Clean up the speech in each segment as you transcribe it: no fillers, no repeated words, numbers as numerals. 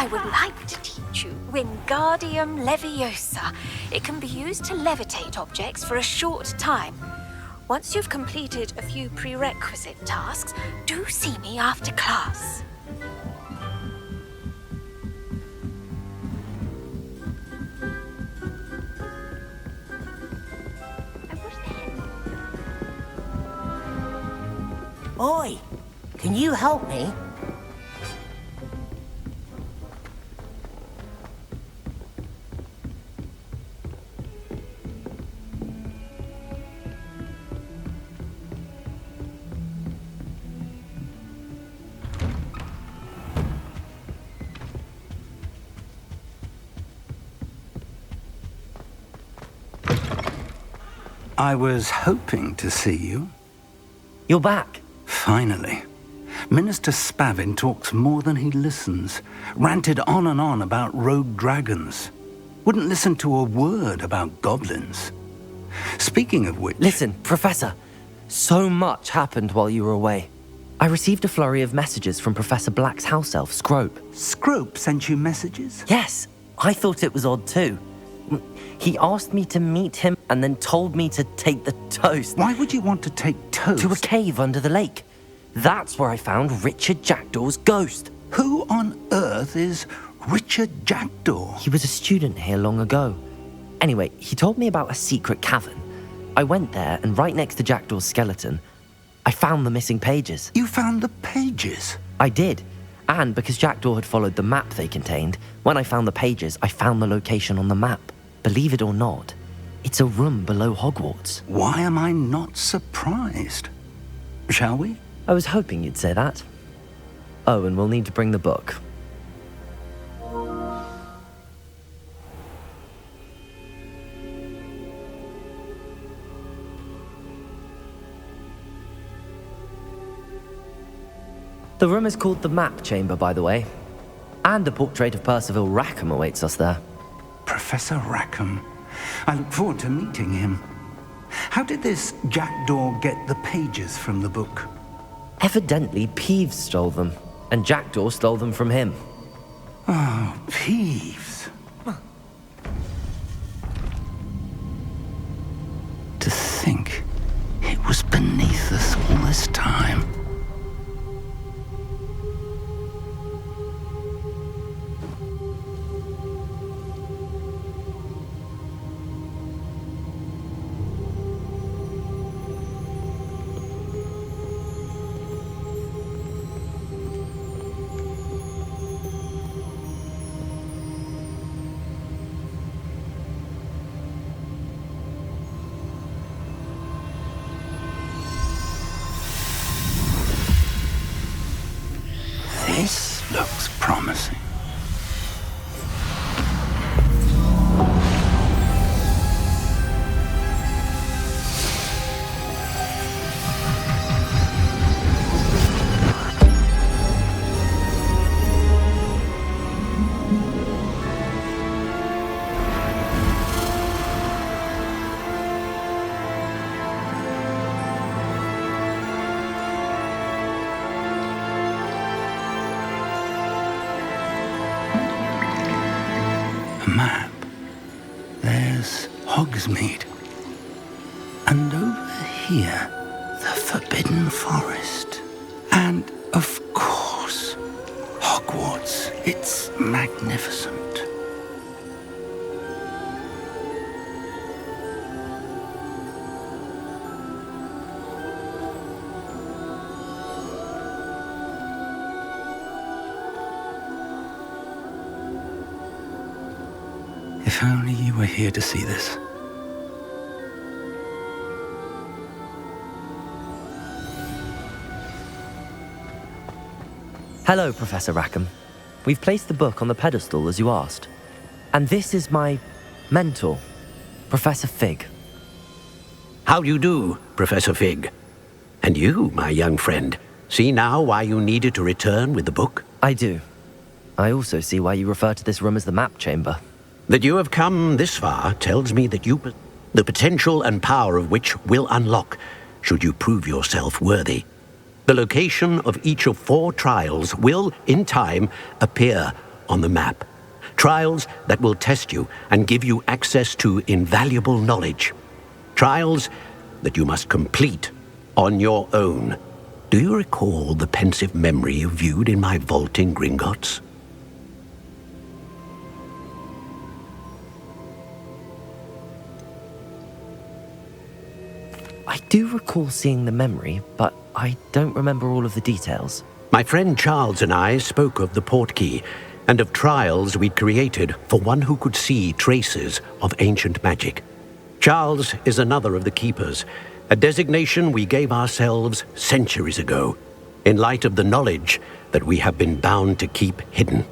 I would like to teach you Wingardium Leviosa. It can be used to levitate objects for a short time. Once you've completed a few prerequisite tasks, do see me after class. Oi, can you help me? I was hoping to see you. You're back. Finally. Minister Spavin talks more than he listens. Ranted on and on about rogue dragons. Wouldn't listen to a word about goblins. Speaking of which... Listen, Professor. So much happened while you were away. I received a flurry of messages from Professor Black's house elf, Scrope. Scrope sent you messages? Yes, I thought it was odd too. He asked me to meet him and then told me to take the toast. Why would you want to take toast? To a cave under the lake. That's where I found Richard Jackdaw's ghost. Who on earth is Richard Jackdaw? He was a student here long ago. Anyway, he told me about a secret cavern. I went there, and right next to Jackdaw's skeleton, I found the missing pages. You found the pages? I did. And because Jackdaw had followed the map they contained, when I found the pages, I found the location on the map. Believe it or not, it's a room below Hogwarts. Why am I not surprised? Shall we? I was hoping you'd say that. Oh, and we'll need to bring the book. The room is called the Map Chamber, by the way. And a portrait of Percival Rackham awaits us there. Professor Rackham. I look forward to meeting him. How did this Jackdaw get the pages from the book? Evidently, Peeves stole them, and Jackdaw stole them from him. Oh, Peeves. To think it was beneath us all this time. This looks promising. Map. There's Hogsmeade. And over here, the Forbidden Forest. And, of course, Hogwarts. It's magnificent. If only you were here to see this. Hello, Professor Rackham. We've placed the book on the pedestal as you asked. And this is my mentor, Professor Fig. How do you do, Professor Fig? And you, my young friend, see now why you needed to return with the book? I do. I also see why you refer to this room as the Map Chamber. That you have come this far tells me that the potential and power of which will unlock, should you prove yourself worthy. The location of each of 4 trials will, in time, appear on the map. Trials that will test you and give you access to invaluable knowledge. Trials that you must complete on your own. Do you recall the pensive memory you viewed in my vault in Gringotts? I do recall seeing the memory, but I don't remember all of the details. My friend Charles and I spoke of the portkey and of trials we'd created for one who could see traces of ancient magic. Charles is another of the keepers, a designation we gave ourselves centuries ago, in light of the knowledge that we have been bound to keep hidden.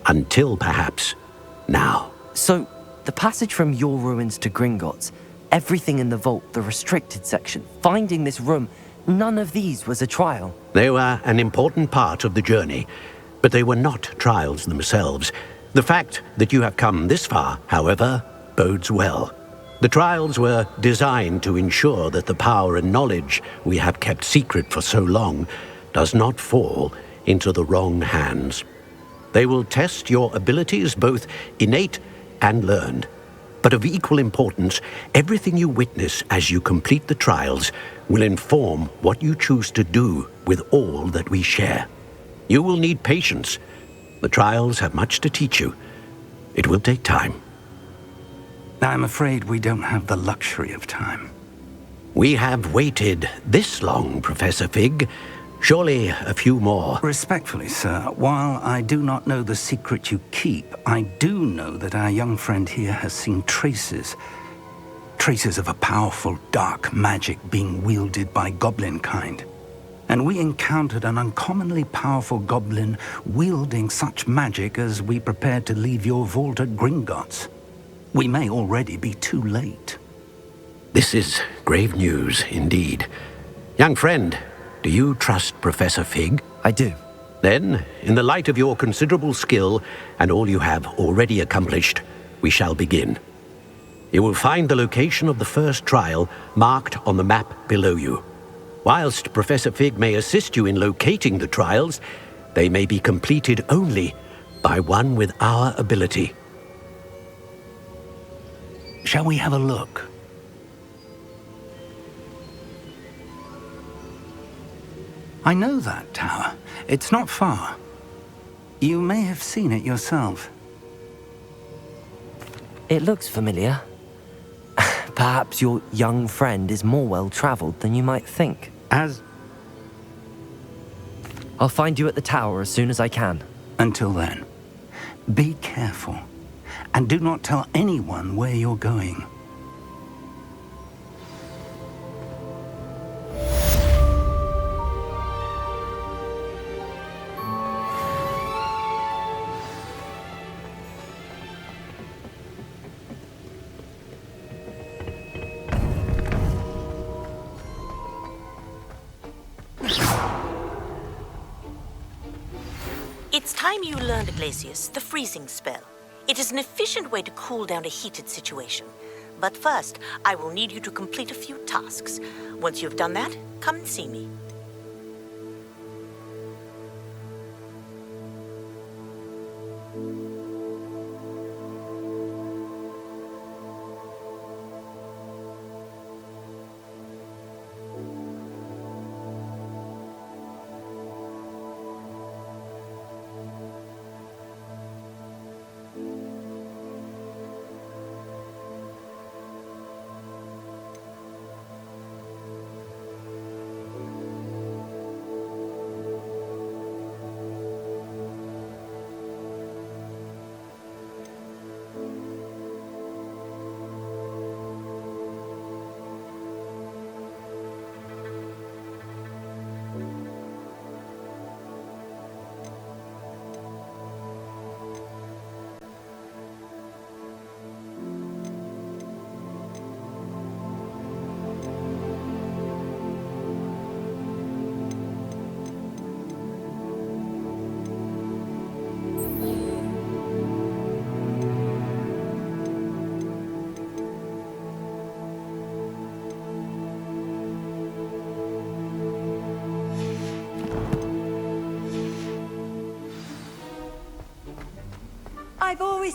Until perhaps now. So, the passage from your ruins to Gringotts, everything in the vault, the restricted section, finding this room, none of these was a trial. They were an important part of the journey, but they were not trials themselves. The fact that you have come this far, however, bodes well. The trials were designed to ensure that the power and knowledge we have kept secret for so long does not fall into the wrong hands. They will test your abilities, both innate and learned. But of equal importance, everything you witness as you complete the trials will inform what you choose to do with all that we share. You will need patience. The trials have much to teach you. It will take time. I'm afraid we don't have the luxury of time. We have waited this long, Professor Fig. Surely a few more. Respectfully, sir, while I do not know the secret you keep, I do know that our young friend here has seen traces of a powerful dark magic being wielded by goblin kind. And we encountered an uncommonly powerful goblin wielding such magic as we prepared to leave your vault at Gringotts. We may already be too late. This is grave news indeed. Young friend, do you trust Professor Fig? I do. Then, in the light of your considerable skill and all you have already accomplished, we shall begin. You will find the location of the first trial marked on the map below you. Whilst Professor Fig may assist you in locating the trials, they may be completed only by one with our ability. Shall we have a look? I know that tower. It's not far. You may have seen it yourself. It looks familiar. Perhaps your young friend is more well-traveled than you might think. I'll find you at the tower as soon as I can. Until then, be careful. And do not tell anyone where you're going. It's time you learned, Glacius, the freezing spell. It is an efficient way to cool down a heated situation. But first, I will need you to complete a few tasks. Once you've done that, come and see me.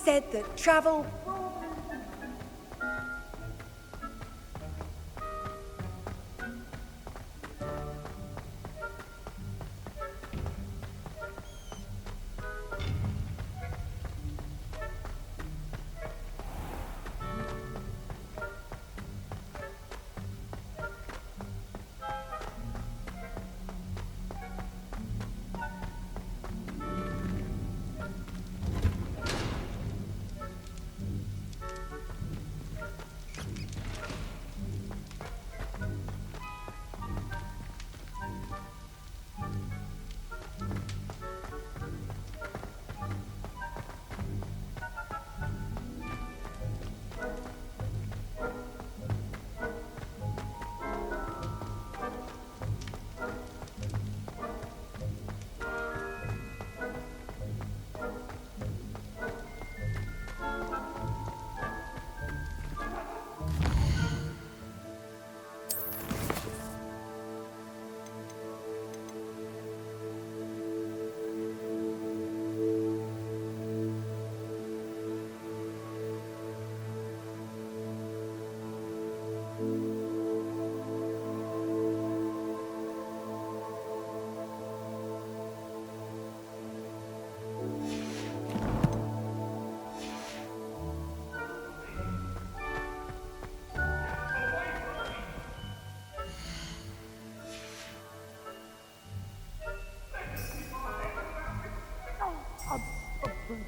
said that travel...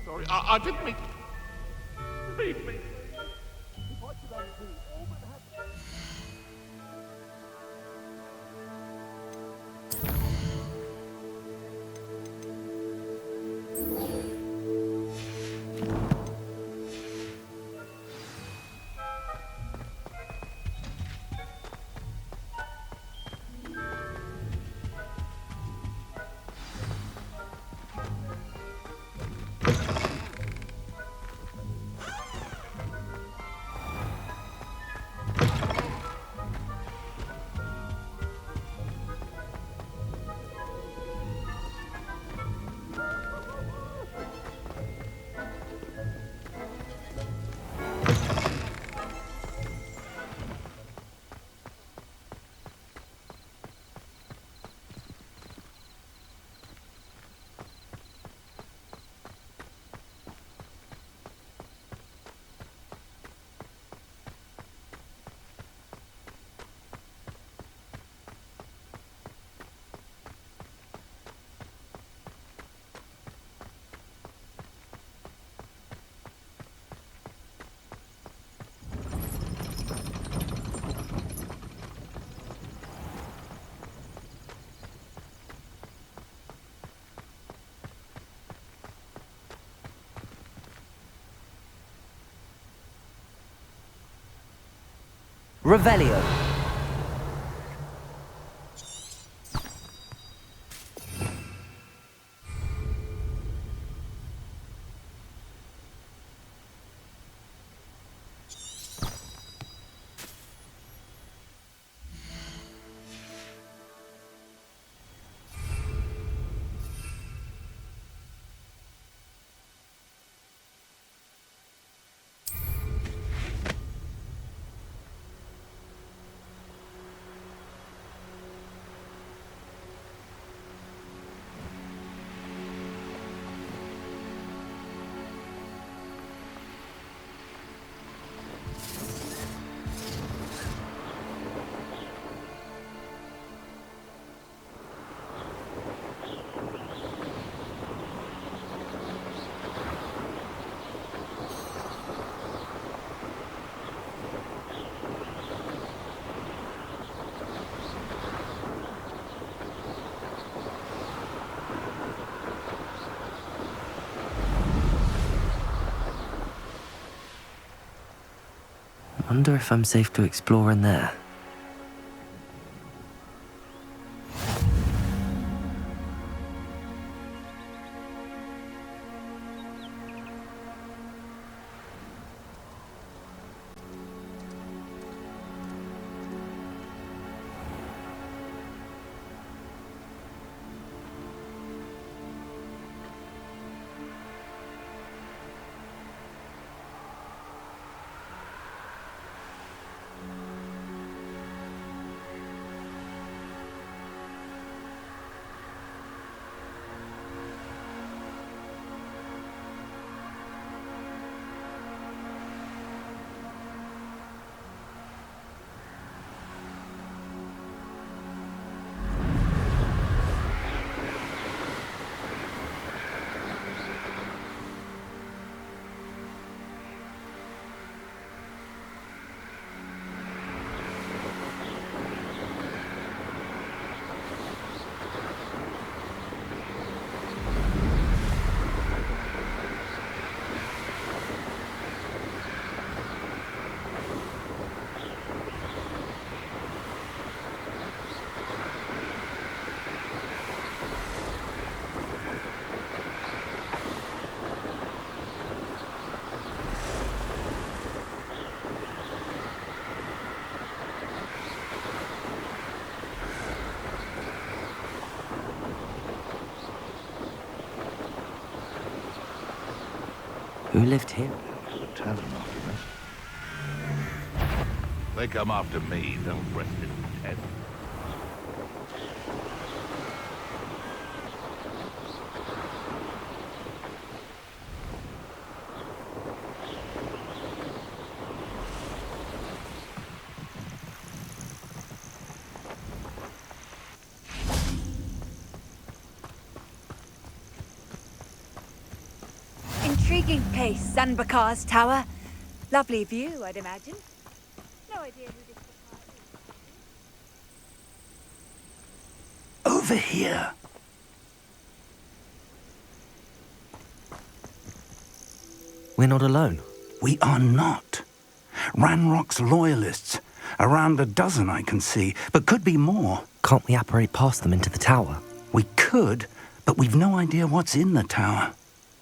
Sorry, I didn't mean... Leave me. Revelio. Wonder if I'm safe to explore in there. Who lived here? They come after me, they'll rest in peace. Intriguing place, Zanbakar's tower. Lovely view, I'd imagine. No idea who this Over here. We're not alone. We are not. Ranrock's loyalists. Around a dozen I can see, but could be more. Can't we apparate past them into the tower? We could, but we've no idea what's in the tower.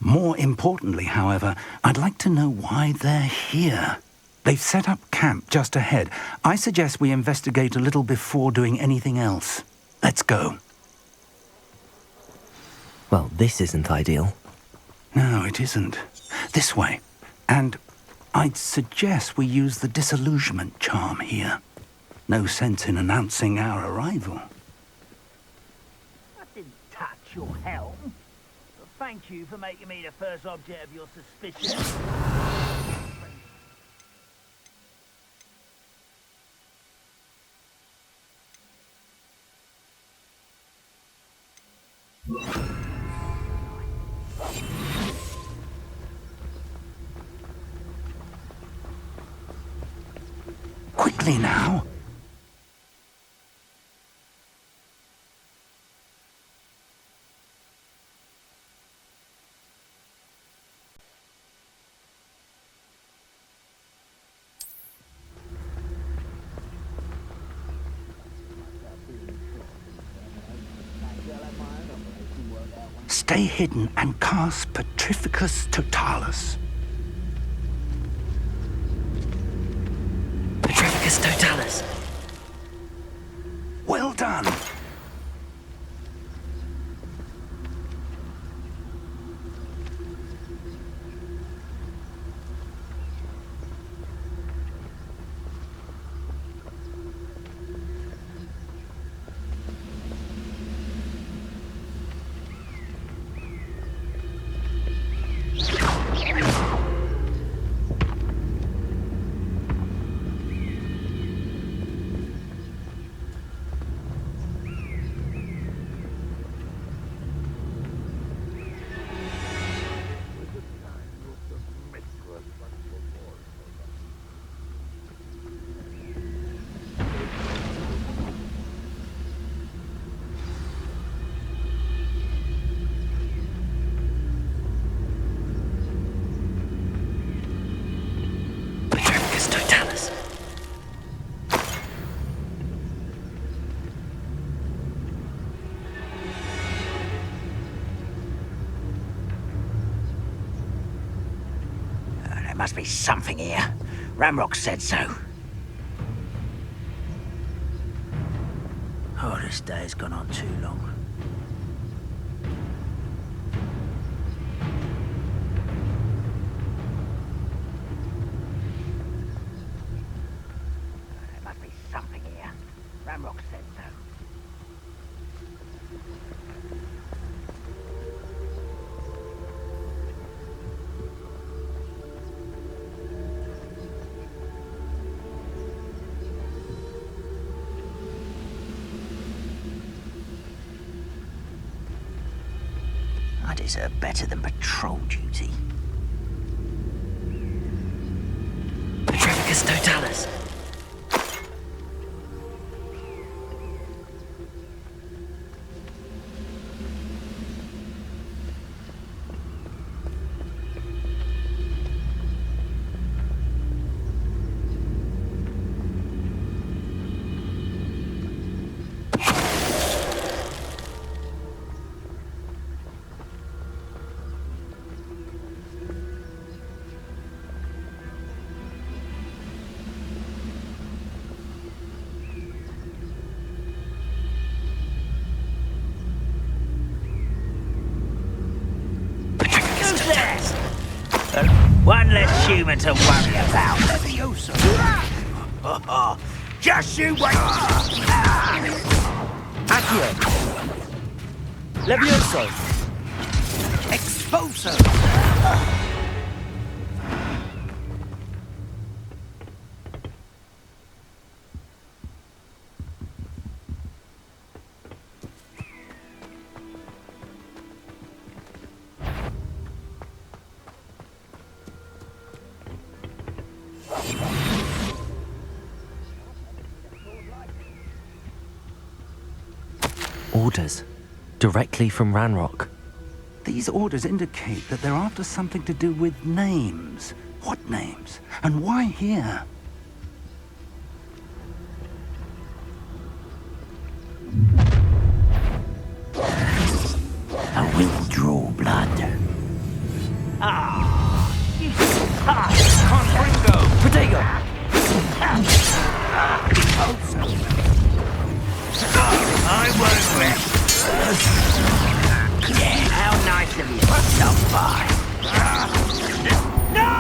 More importantly, however, I'd like to know why they're here. They've set up camp just ahead. I suggest we investigate a little before doing anything else. Let's go. Well, this isn't ideal. No, it isn't. This way. And I'd suggest we use the disillusionment charm here. No sense in announcing our arrival. I didn't touch your helm. But thank you for making me the first object of your suspicion. Quickly now. Stay hidden and cast Petrificus Totalis. Petrificus Totalis. Well done. Petrificus Totalis. There must be something here. Ramrock said so. Oh, this day's gone on too long. There must be something here. Ramrock said so. I deserve better than patrol duty. Petrificus Totalis. human to worry about. Leviosa. Just you wait. Accio! Levioso! Expulso. Orders. Directly from Ranrock. These orders indicate that they're after something to do with names. What names? And why here? I will draw blood. Confringo. Protego! I won't rest. How nice of you to stop by. No!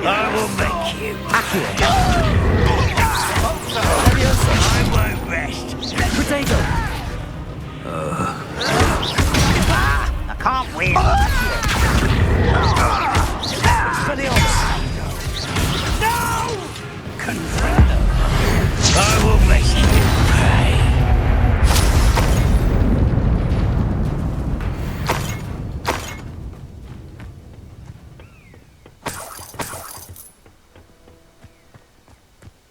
I will make you. Accio! I won't rest. Protego! I can't win. No! Confringo. I will make you pray.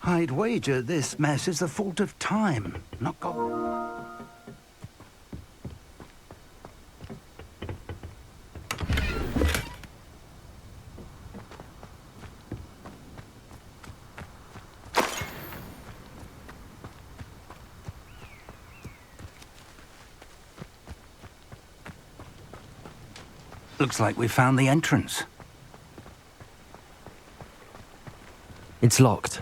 I'd wager this mess is the fault of time, not God. Looks like we found the entrance. It's locked.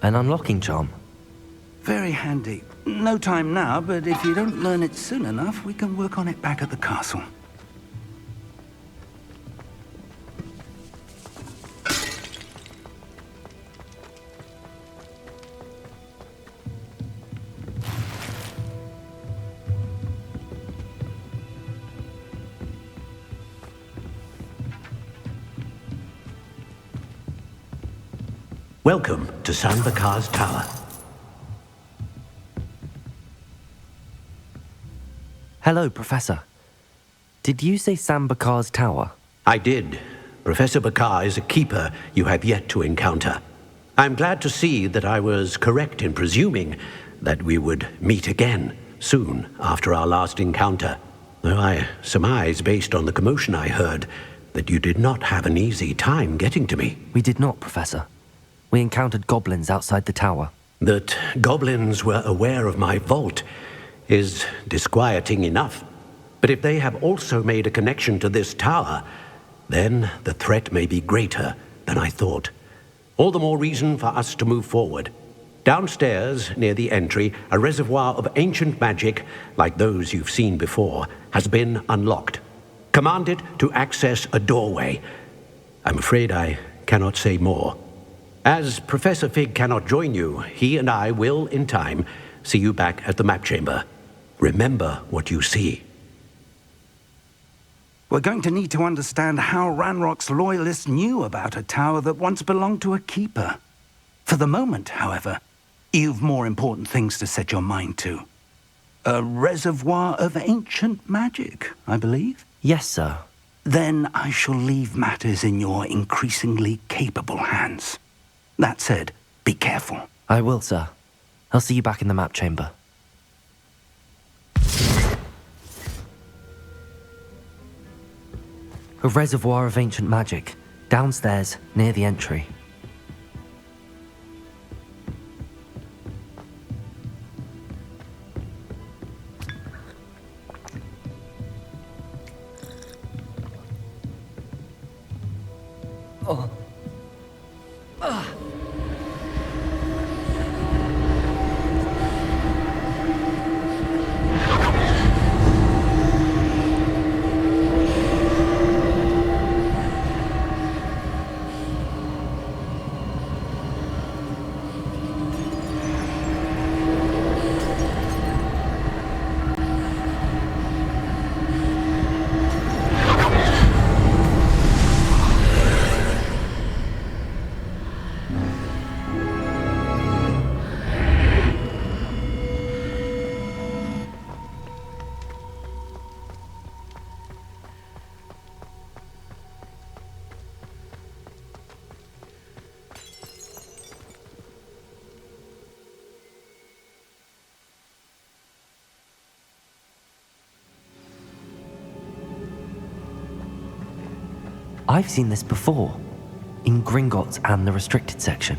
An unlocking charm. Very handy. No time now, but if you don't learn it soon enough, we can work on it back at the castle. Welcome to San Bakar's Tower. Hello, Professor. Did you say Sam Bakar's tower? I did. Professor Bakar is a keeper you have yet to encounter. I'm glad to see that I was correct in presuming that we would meet again soon after our last encounter. Though I surmise, based on the commotion I heard, that you did not have an easy time getting to me. We did not, Professor. We encountered goblins outside the tower. That goblins were aware of my vault is disquieting enough. But if they have also made a connection to this tower, then the threat may be greater than I thought. All the more reason for us to move forward. Downstairs, near the entry, a reservoir of ancient magic, like those you've seen before, has been unlocked. Command it to access a doorway. I'm afraid I cannot say more. As Professor Fig cannot join you, he and I will, in time, see you back at the map chamber. Remember what you see. We're going to need to understand how Ranrock's loyalists knew about a tower that once belonged to a keeper. For the moment, however, you've more important things to set your mind to. A reservoir of ancient magic, I believe? Yes, sir. Then I shall leave matters in your increasingly capable hands. That said, be careful. I will, sir. I'll see you back in the map chamber. A reservoir of ancient magic, downstairs, near the entry. I've seen this before, in Gringotts and the restricted section.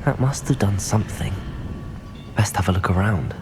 That must have done something. Best have a look around.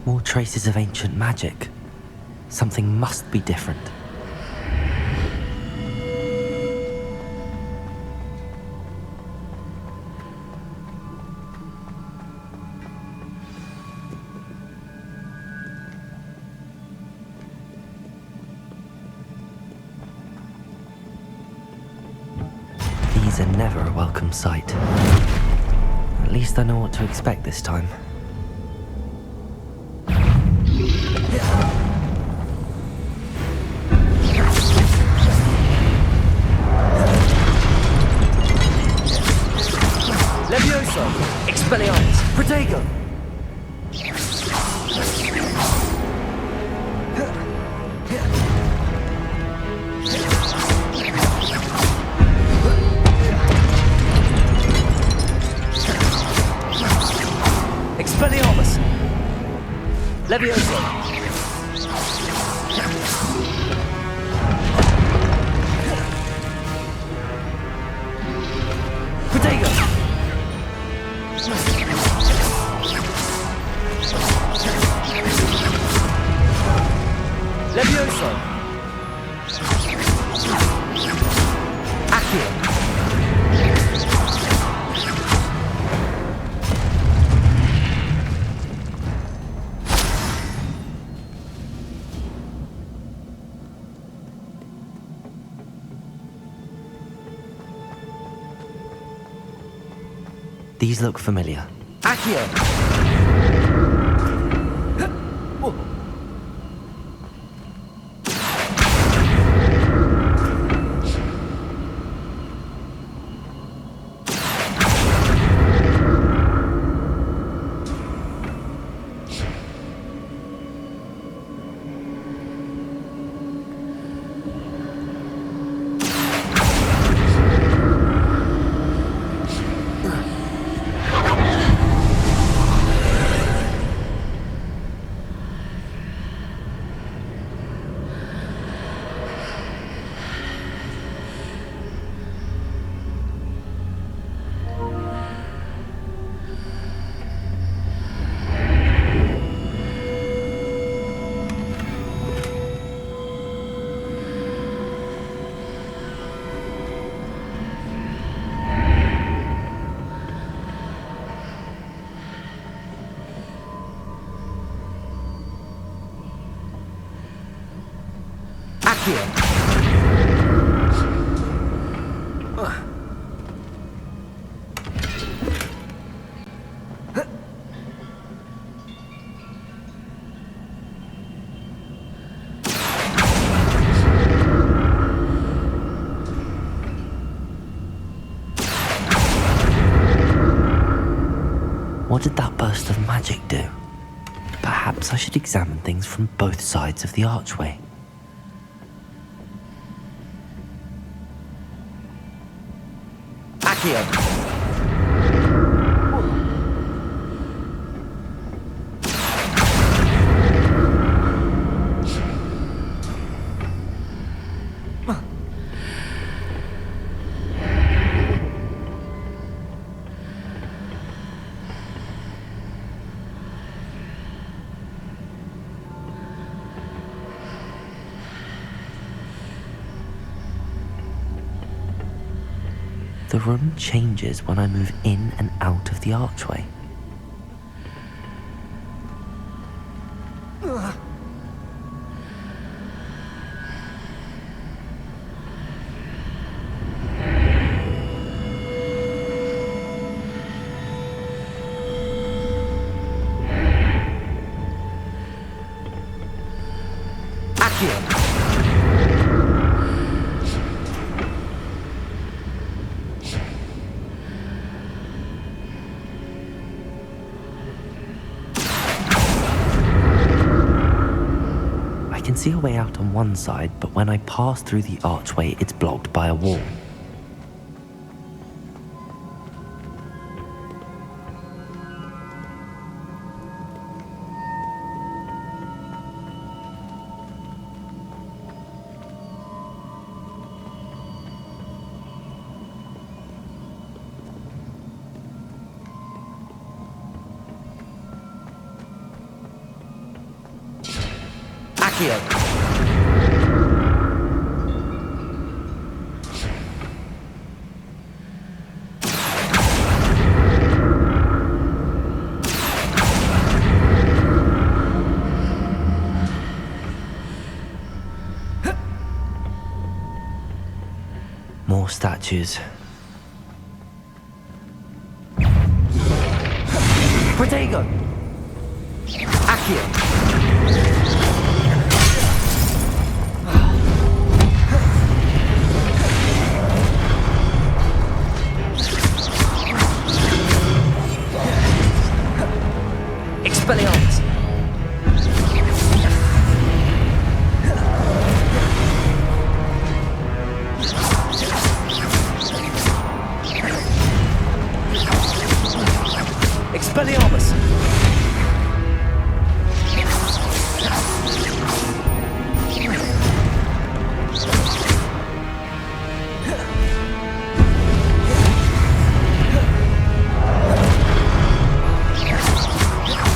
More traces of ancient magic. Something must be different. These are never a welcome sight. At least I know what to expect this time. Levioso! Expelliarmus! Protego! Expelliarmus! Levioso! Protego! Levioso! Accio! These look familiar. Accio! What did that burst of magic do? Perhaps I should examine things from both sides of the archway. Accio! The room changes when I move in and out of the archway. Accio! I can see a way out on one side, but when I pass through the archway, it's blocked by a wall. Accio! More statues. Protego! Accio! Expelliarmus! Expelliarmus!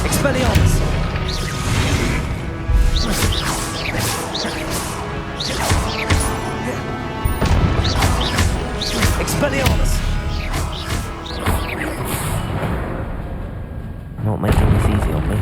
Expelliarmus! Expelliarmus! Not making this easy on me.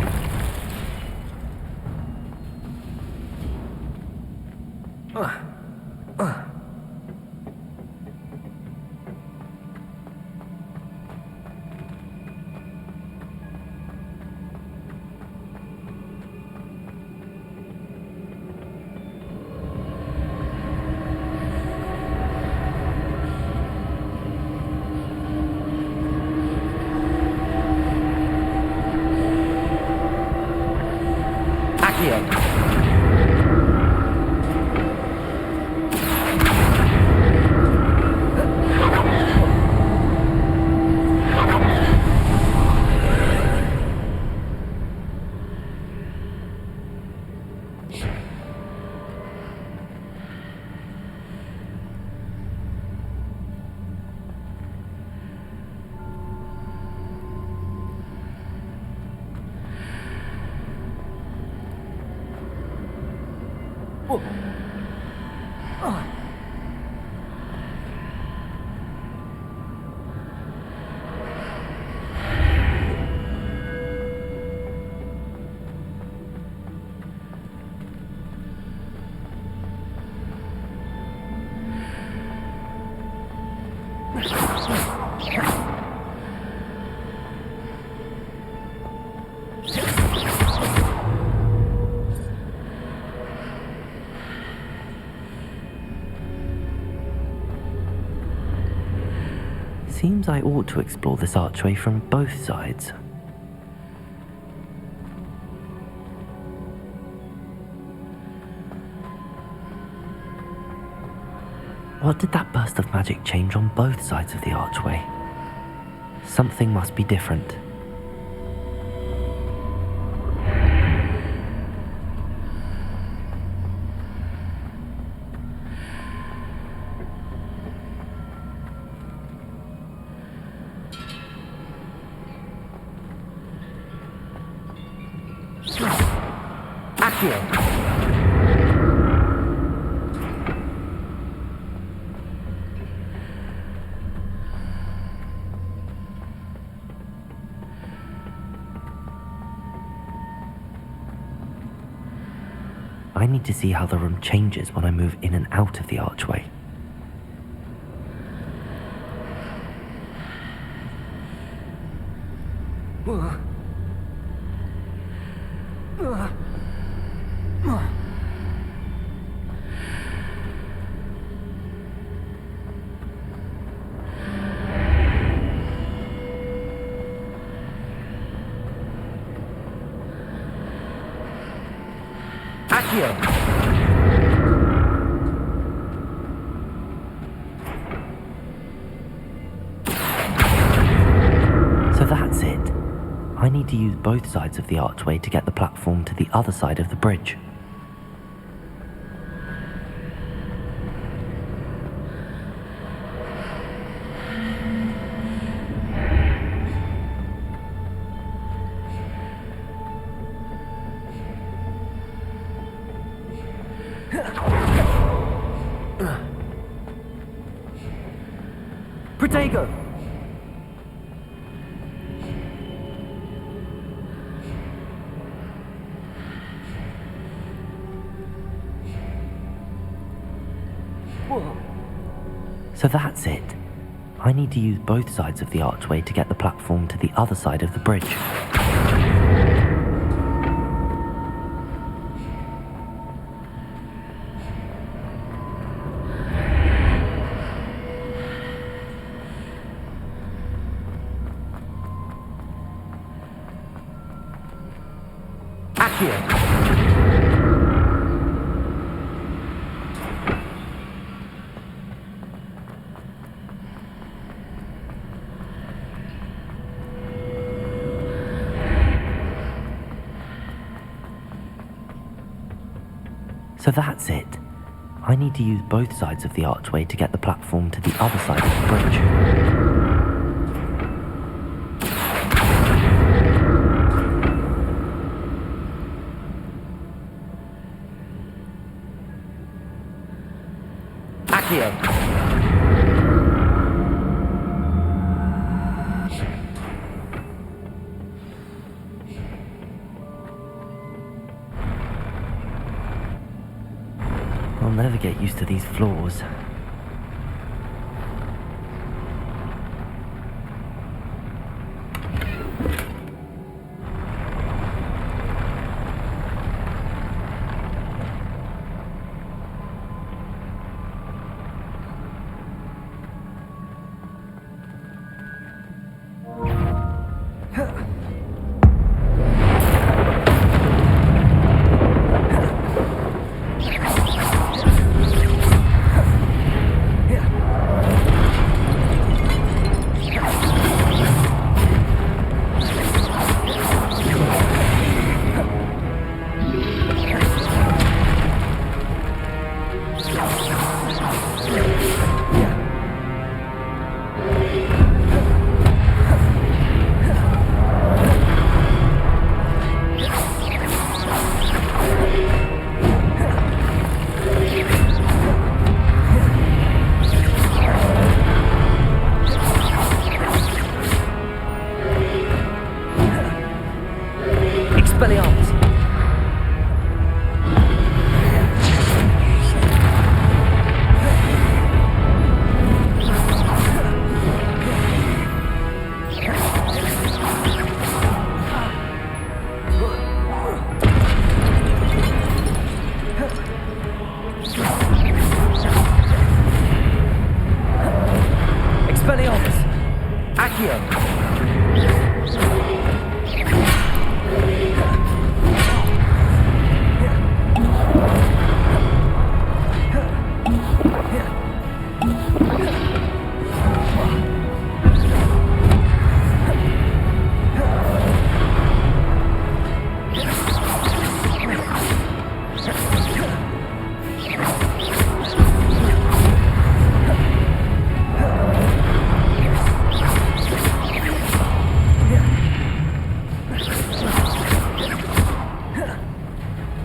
Accio! Seems I ought to explore this archway from both sides. What did that burst of magic change on both sides of the archway? Something must be different. Accio! I need to see how the room changes when I move in and out of the archway. So that's it. I need to use both sides of the archway to get the platform to the other side of the bridge. Protego! So that's it. I need to use both sides of the archway to get the platform to the other side of the bridge. Accio! So that's it. I need to use both sides of the archway to get the platform to the other side of the bridge. Accio! I'll never get used to these floors. Accio!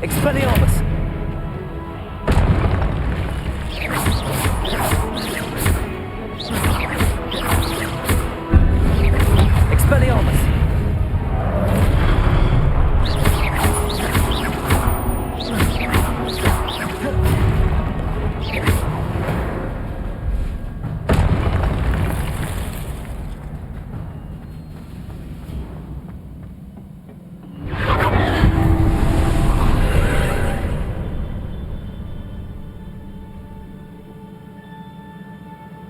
Expelliarmus! Expelliarmus!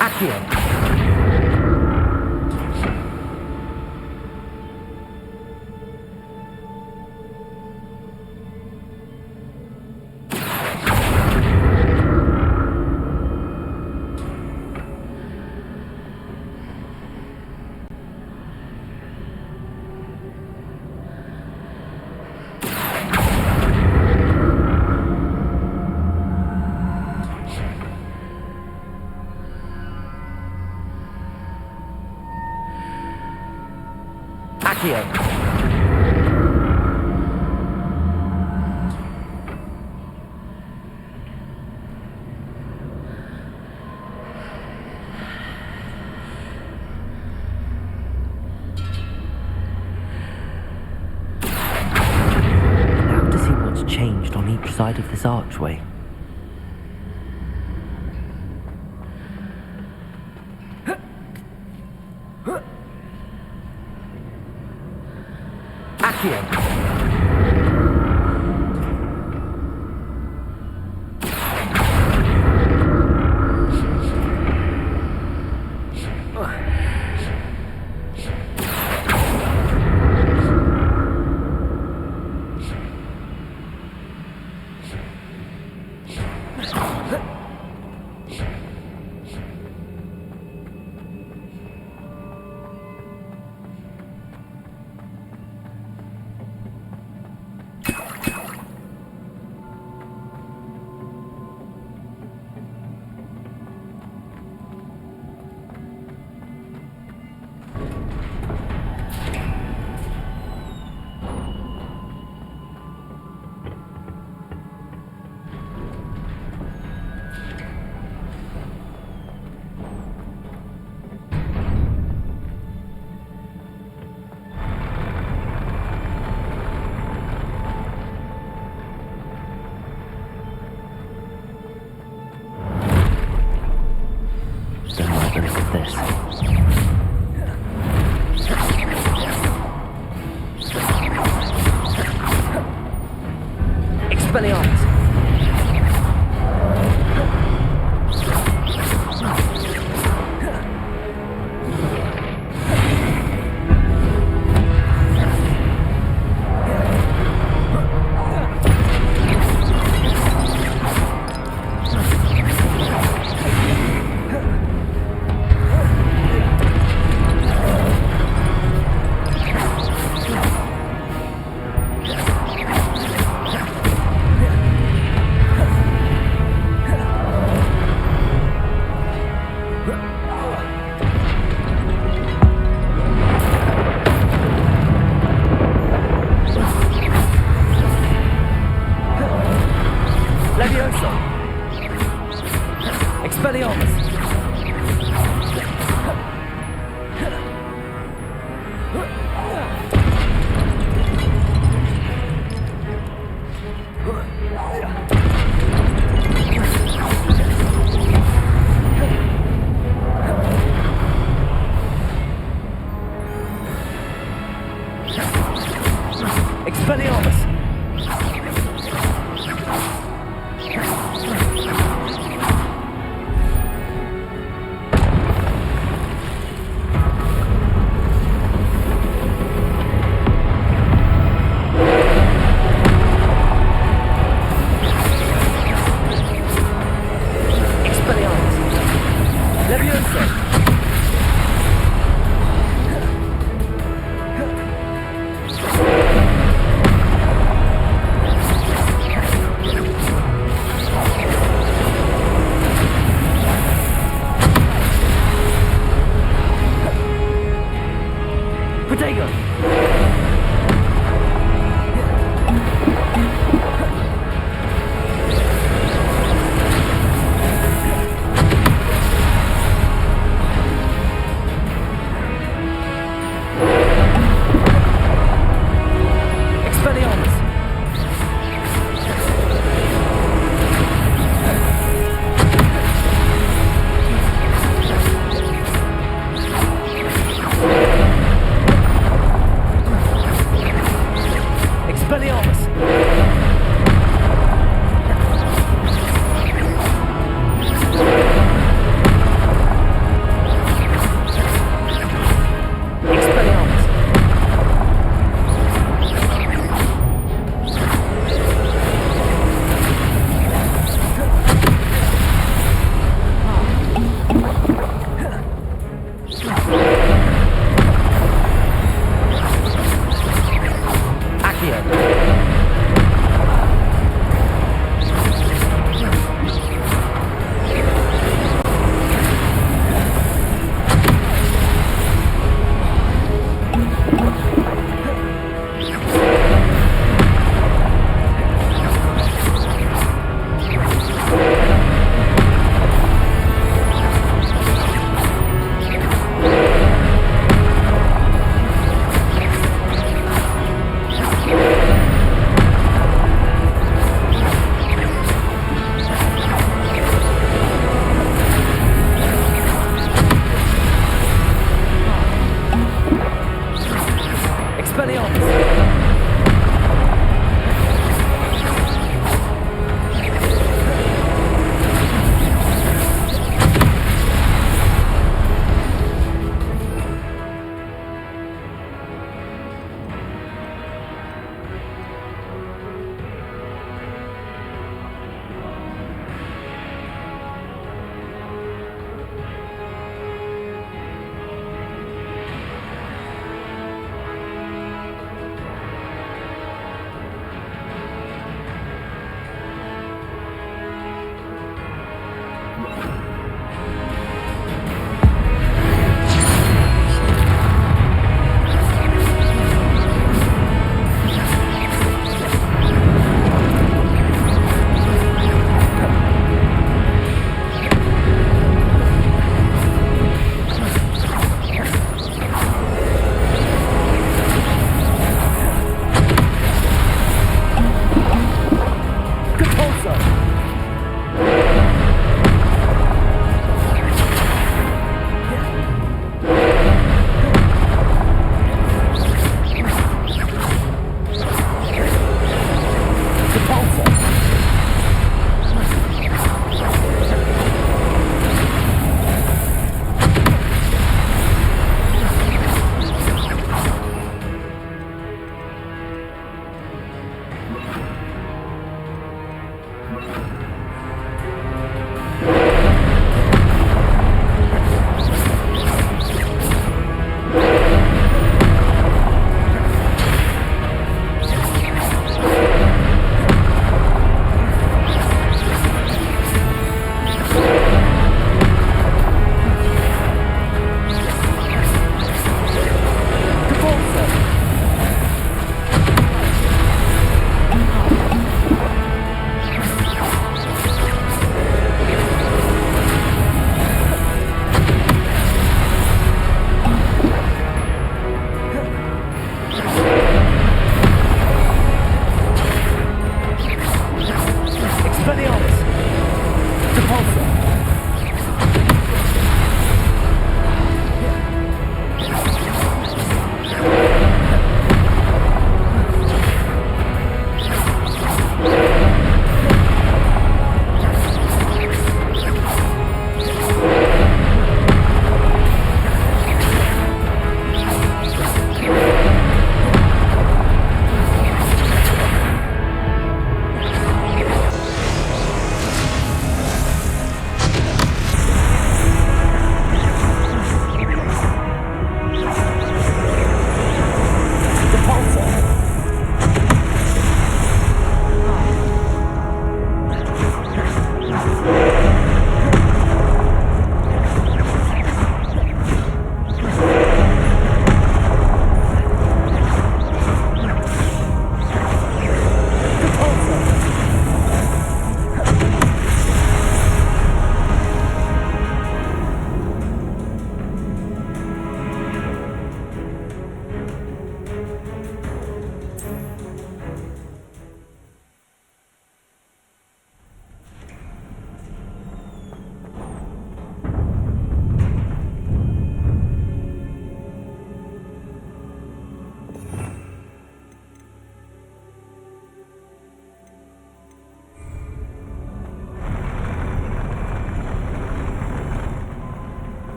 Accio! Accio! Now to see what's changed on each side of this archway. Accio! This. Expelliarmus! Levioso! Expelliarmus! Expelliarmus! Levioso!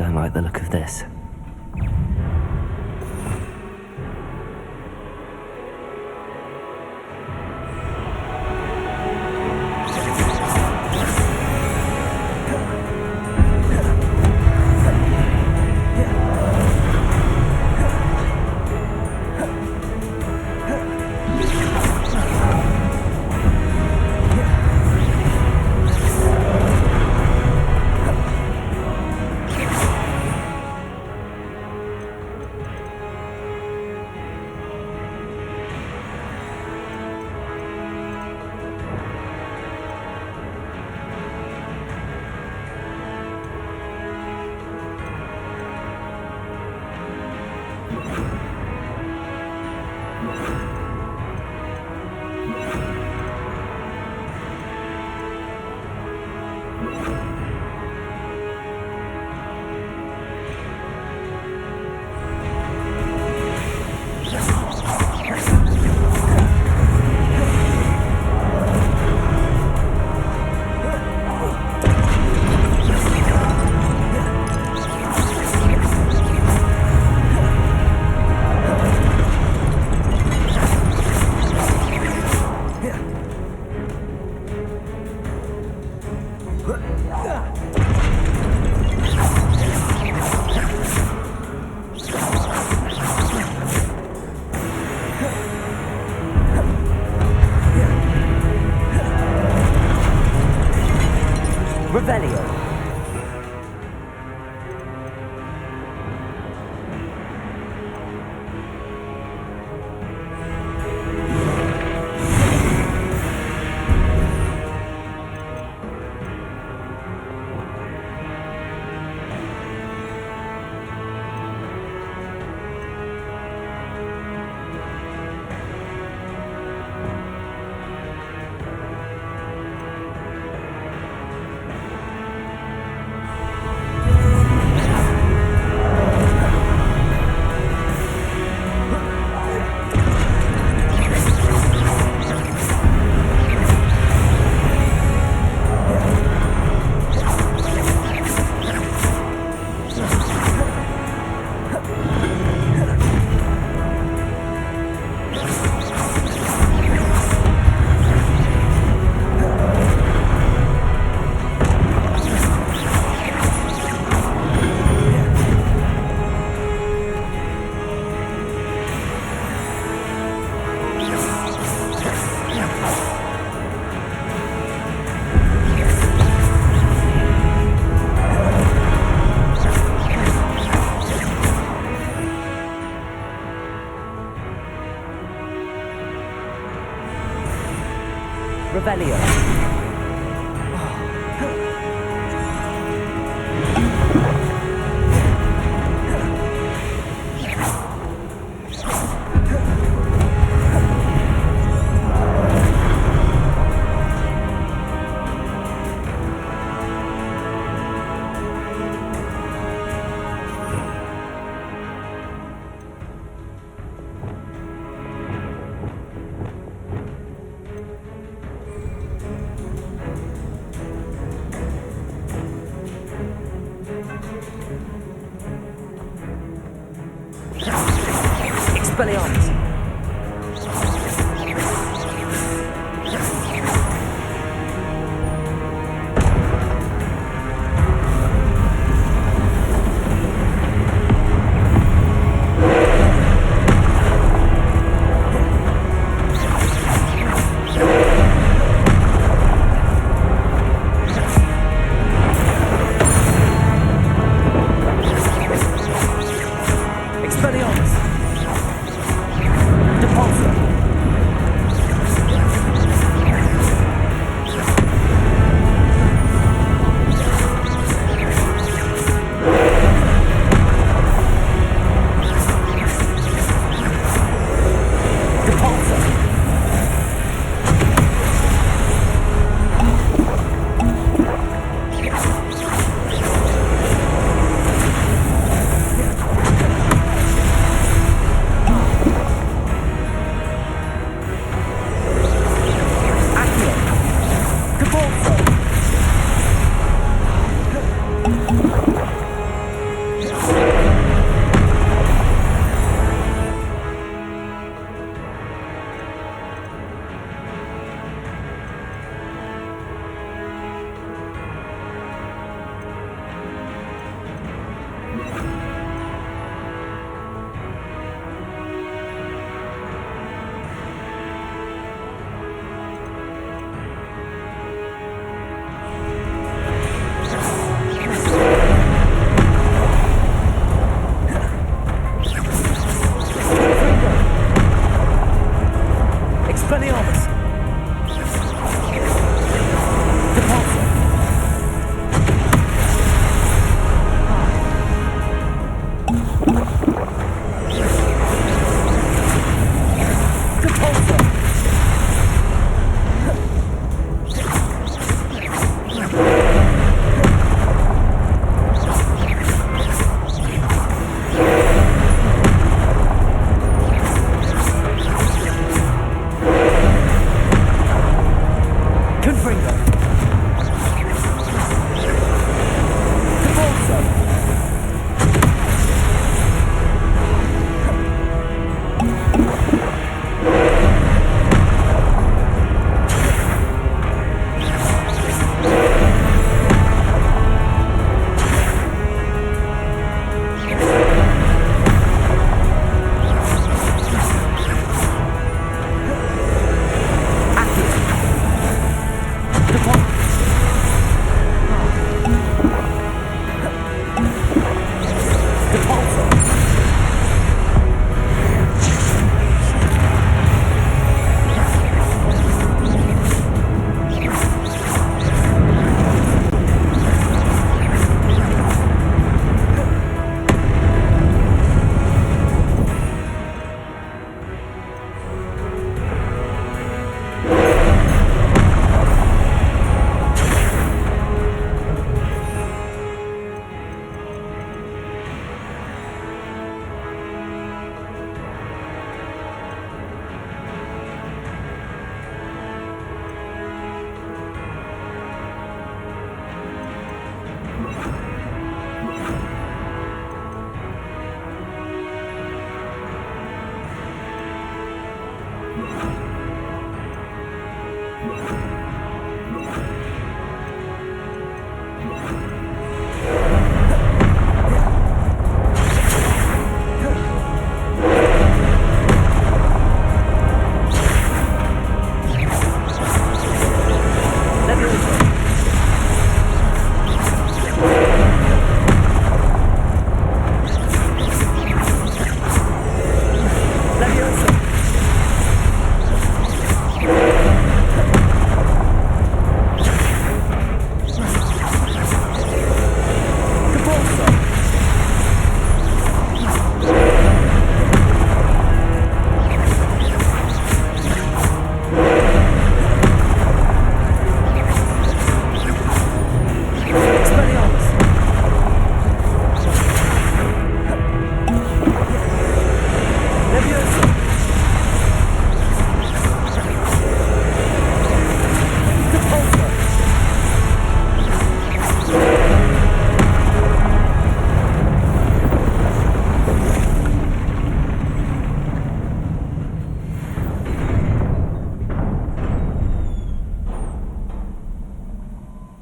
Don't like the look of this. Expelliarmus. Expelliarmus. Expelliarmus.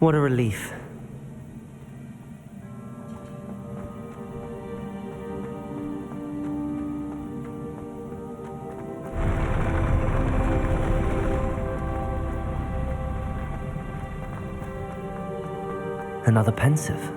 What a relief. Another pensive.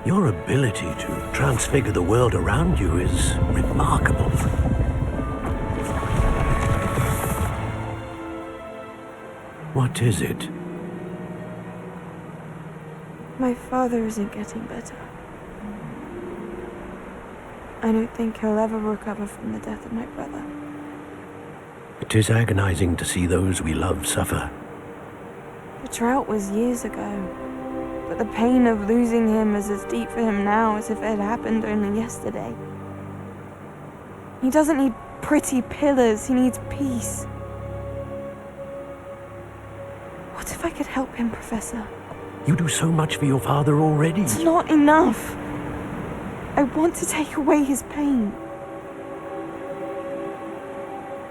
Your ability to transfigure the world around you is remarkable. What is it? My father isn't getting better. I don't think he'll ever recover from the death of my brother. It is agonizing to see those we love suffer. The drought was years ago, but the pain of losing him is as deep for him now as if it had happened only yesterday. He doesn't need pretty pillars, he needs peace. What if I could help him, Professor? You do so much for your father already. It's not enough. I want to take away his pain.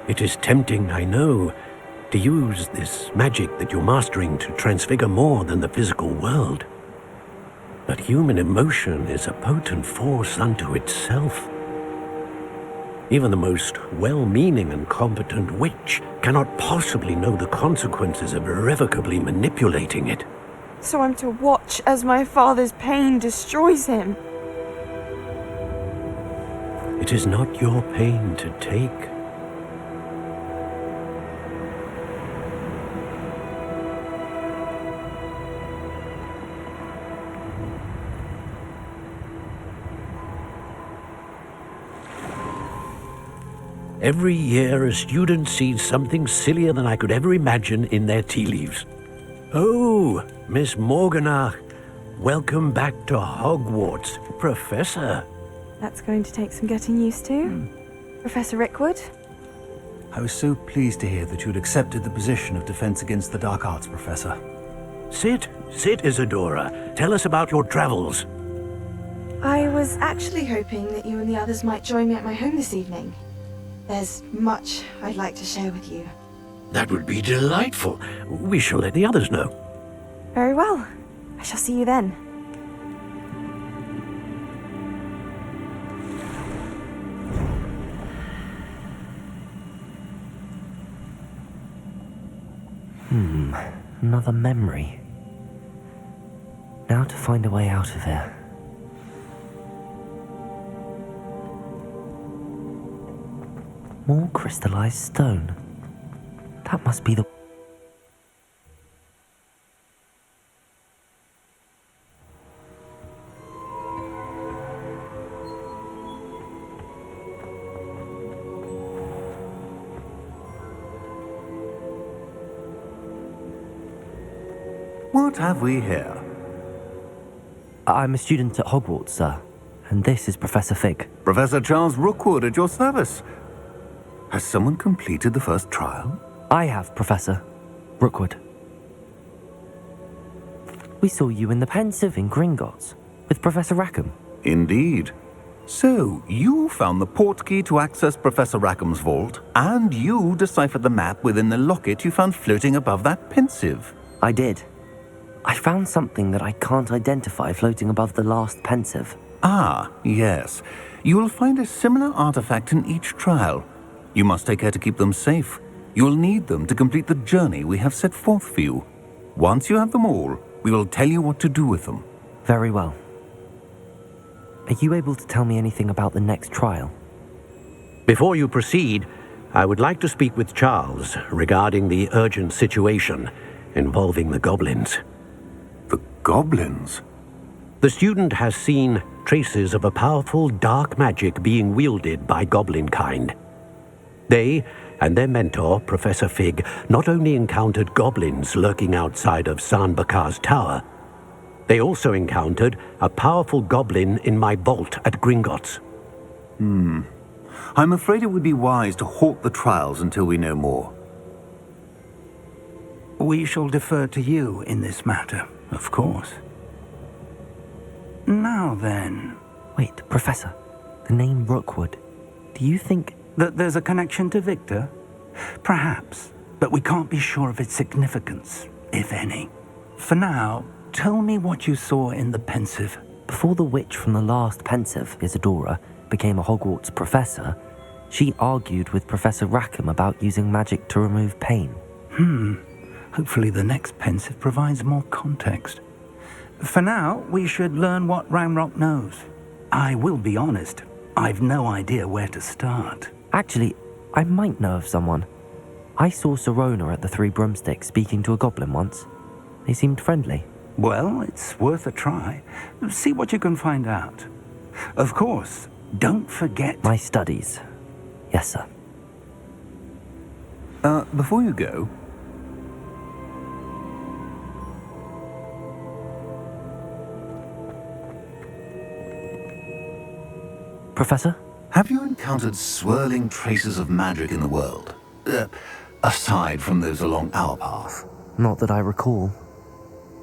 It is tempting, I know, to use this magic that you're mastering to transfigure more than the physical world. But human emotion is a potent force unto itself. Even the most well-meaning and competent witch cannot possibly know the consequences of irrevocably manipulating it. So I'm to watch as my father's pain destroys him. It is not your pain to take. Every year, a student sees something sillier than I could ever imagine in their tea leaves. Oh, Miss Morganach, welcome back to Hogwarts, Professor. That's going to take some getting used to. Professor Rickwood? I was so pleased to hear that you had accepted the position of Defense Against the Dark Arts, Professor. Sit, Isadora. Tell us about your travels. I was actually hoping that you and the others might join me at my home this evening. There's much I'd like to share with you. That would be delightful. We shall let the others know. Very well. I shall see you then. Another memory. Now to find a way out of here. More crystallized stone. That must be the... What have we here? I'm a student at Hogwarts, sir. And this is Professor Fig. Professor Charles Rookwood at your service. Has someone completed the first trial? I have, Professor Rookwood. We saw you in the Pensive in Gringotts with Professor Rackham. Indeed. So, you found the portkey to access Professor Rackham's vault, and you deciphered the map within the locket you found floating above that Pensive. I did. I found something that I can't identify floating above the last Pensive. Ah, yes. You will find a similar artifact in each trial. You must take care to keep them safe. You will need them to complete the journey we have set forth for you. Once you have them all, we will tell you what to do with them. Very well. Are you able to tell me anything about the next trial? Before you proceed, I would like to speak with Charles regarding the urgent situation involving the goblins. The goblins? The student has seen traces of a powerful dark magic being wielded by goblin kind. They and their mentor, Professor Fig, not only encountered goblins lurking outside of Sanbakar's tower, they also encountered a powerful goblin in my vault at Gringotts. I'm afraid it would be wise to halt the trials until we know more. We shall defer to you in this matter, of course. Now then... Wait, Professor. The name Rookwood. Do you think... that there's a connection to Victor? Perhaps, but we can't be sure of its significance, if any. For now, tell me what you saw in the pensive. Before the witch from the last pensive, Isadora, became a Hogwarts professor, she argued with Professor Rackham about using magic to remove pain. Hopefully the next pensive provides more context. For now, we should learn what Ranrock knows. I will be honest, I've no idea where to start. Actually, I might know of someone. I saw Serona at the Three Broomsticks speaking to a goblin once. They seemed friendly. Well, it's worth a try. See what you can find out. Of course, don't forget... My studies. Yes, sir. Before you go... Professor? Have you encountered swirling traces of magic in the world? Aside from those along our path? Not that I recall.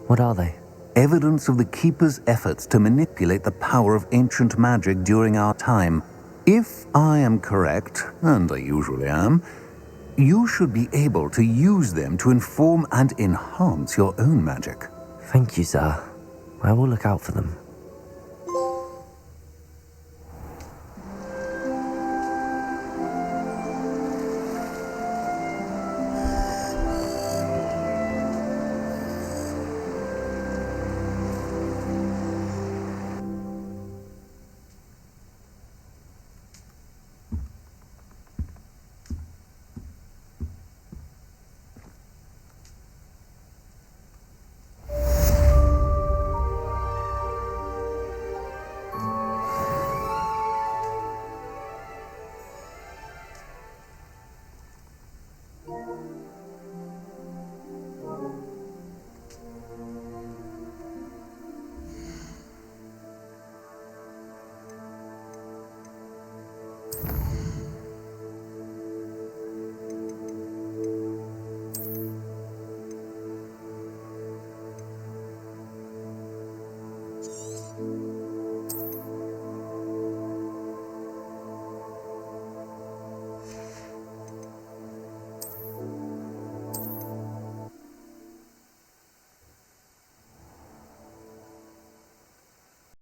What are they? Evidence of the Keeper's efforts to manipulate the power of ancient magic during our time. If I am correct, and I usually am, you should be able to use them to inform and enhance your own magic. Thank you, sir. I will look out for them.